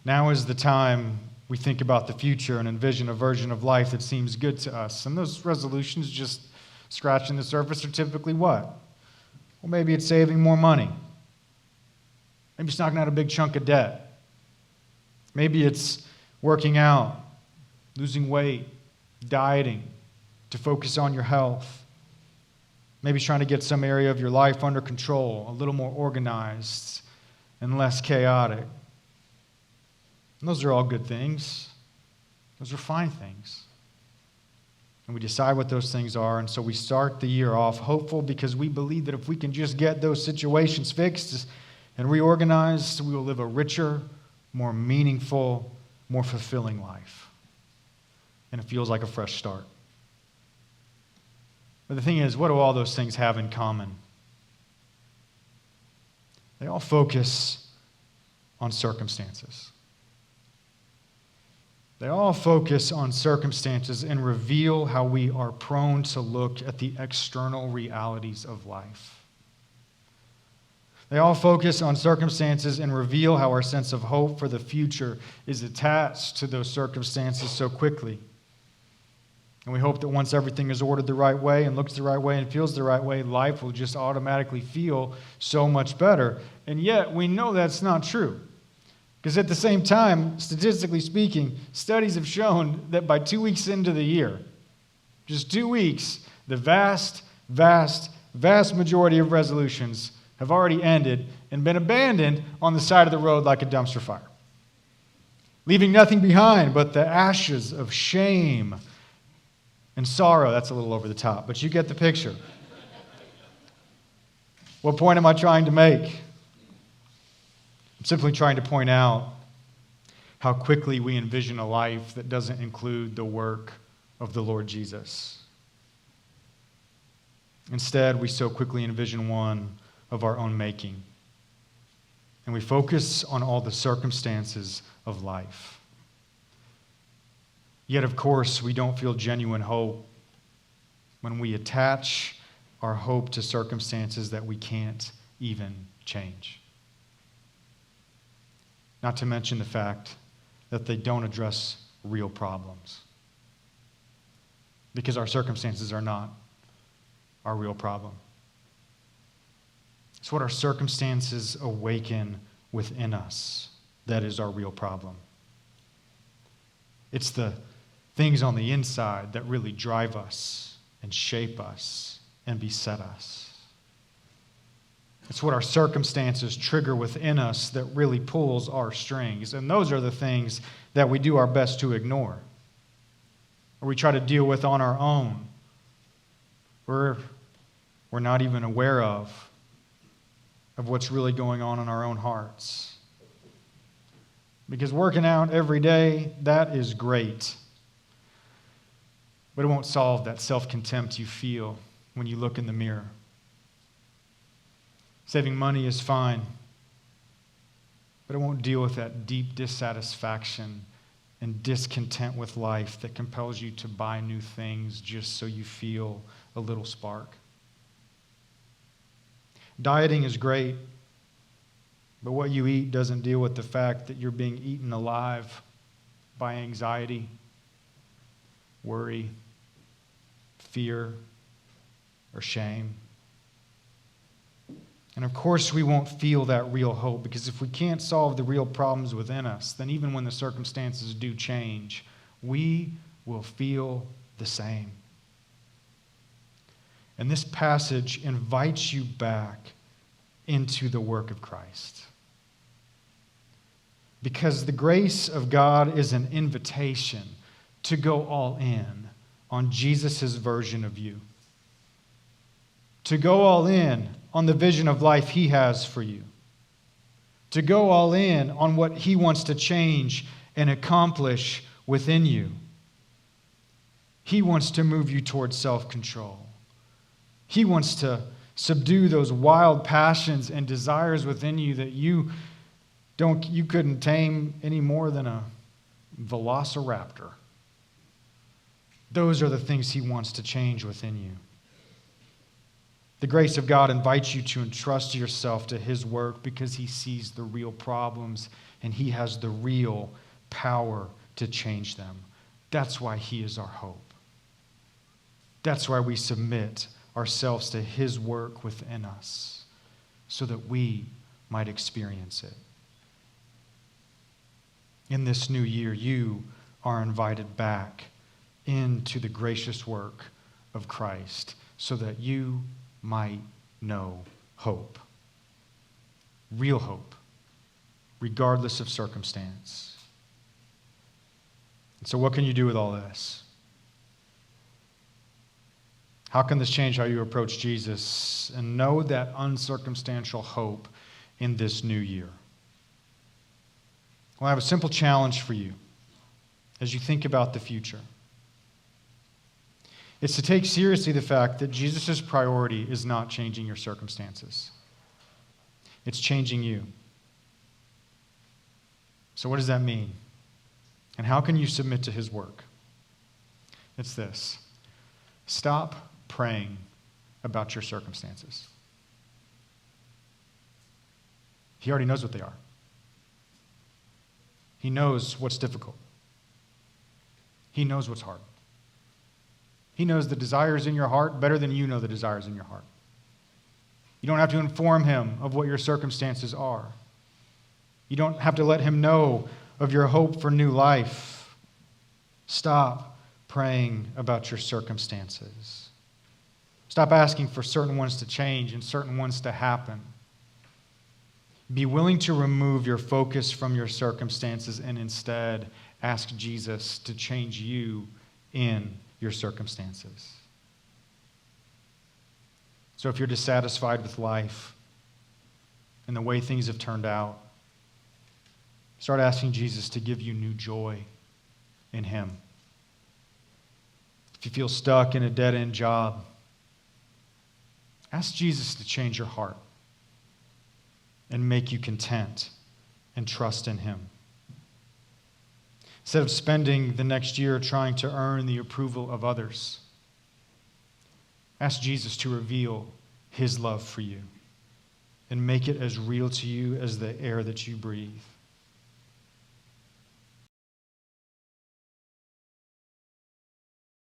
Now is the time we think about the future and envision a version of life that seems good to us. And those resolutions, just scratching the surface, are typically what? Well, maybe it's saving more money. Maybe it's knocking out a big chunk of debt. Maybe it's working out, losing weight, dieting, to focus on your health. Maybe trying to get some area of your life under control, a little more organized and less chaotic. And those are all good things. Those are fine things. And we decide what those things are, and so we start the year off hopeful because we believe that if we can just get those situations fixed and reorganized, we will live a richer, more meaningful, more fulfilling life. And it feels like a fresh start. But the thing is, what do all those things have in common? They all focus on circumstances. They all focus on circumstances and reveal how we are prone to look at the external realities of life. They all focus on circumstances and reveal how our sense of hope for the future is attached to those circumstances so quickly. And we hope that once everything is ordered the right way and looks the right way and feels the right way, life will just automatically feel so much better. And yet, we know that's not true. Because at the same time, statistically speaking, studies have shown that by 2 weeks into the year, just 2 weeks, the vast majority of resolutions have already ended and been abandoned on the side of the road like a dumpster fire, leaving nothing behind but the ashes of shame and sorrow. That's a little over the top, but you get the picture. What point am I trying to make? I'm simply trying to point out how quickly we envision a life that doesn't include the work of the Lord Jesus. Instead, we so quickly envision one of our own making. And we focus on all the circumstances of life. Yet, of course, we don't feel genuine hope when we attach our hope to circumstances that we can't even change. Not to mention the fact that they don't address real problems. Because our circumstances are not our real problem. It's what our circumstances awaken within us that is our real problem. It's the things on the inside that really drive us and shape us and beset us. It's what our circumstances trigger within us that really pulls our strings. And those are the things that we do our best to ignore, or we try to deal with on our own, or we're not even aware of what's really going on in our own hearts. Because working out every day, that is great. But it won't solve that self-contempt you feel when you look in the mirror. Saving money is fine, but it won't deal with that deep dissatisfaction and discontent with life that compels you to buy new things just so you feel a little spark. Dieting is great, but what you eat doesn't deal with the fact that you're being eaten alive by anxiety, worry, fear, or shame. And of course, we won't feel that real hope, because if we can't solve the real problems within us, then even when the circumstances do change, we will feel the same. And this passage invites you back into the work of Christ. Because the grace of God is an invitation to go all in on Jesus' version of you. To go all in on the vision of life He has for you. To go all in on what He wants to change and accomplish within you. He wants to move you towards self-control. He wants to subdue those wild passions and desires within you that you couldn't tame any more than a velociraptor. Those are the things He wants to change within you. The grace of God invites you to entrust yourself to His work because He sees the real problems and he has the real power to change them. That's why he is our hope. That's why we submit ourselves to his work within us, so that we might experience it. In this new year, you are invited back into the gracious work of Christ, so that you might know hope. Real hope, regardless of circumstance. And so what can you do with all this? How can this change how you approach Jesus and know that uncircumstantial hope in this new year? Well, I have a simple challenge for you as you think about the future. It's to take seriously the fact that Jesus' priority is not changing your circumstances. It's changing you. So what does that mean? And how can you submit to his work? It's this. Stop praying about your circumstances. He already knows what they are. He knows what's difficult. He knows what's hard. He knows the desires in your heart better than you know the desires in your heart. You don't have to inform him of what your circumstances are. You don't have to let him know of your hope for new life. Stop praying about your circumstances. Stop asking for certain ones to change and certain ones to happen. Be willing to remove your focus from your circumstances and instead ask Jesus to change you in your circumstances. So if you're dissatisfied with life and the way things have turned out, start asking Jesus to give you new joy in him. If you feel stuck in a dead-end job, ask Jesus to change your heart and make you content and trust in him. Instead of spending the next year trying to earn the approval of others, ask Jesus to reveal his love for you and make it as real to you as the air that you breathe.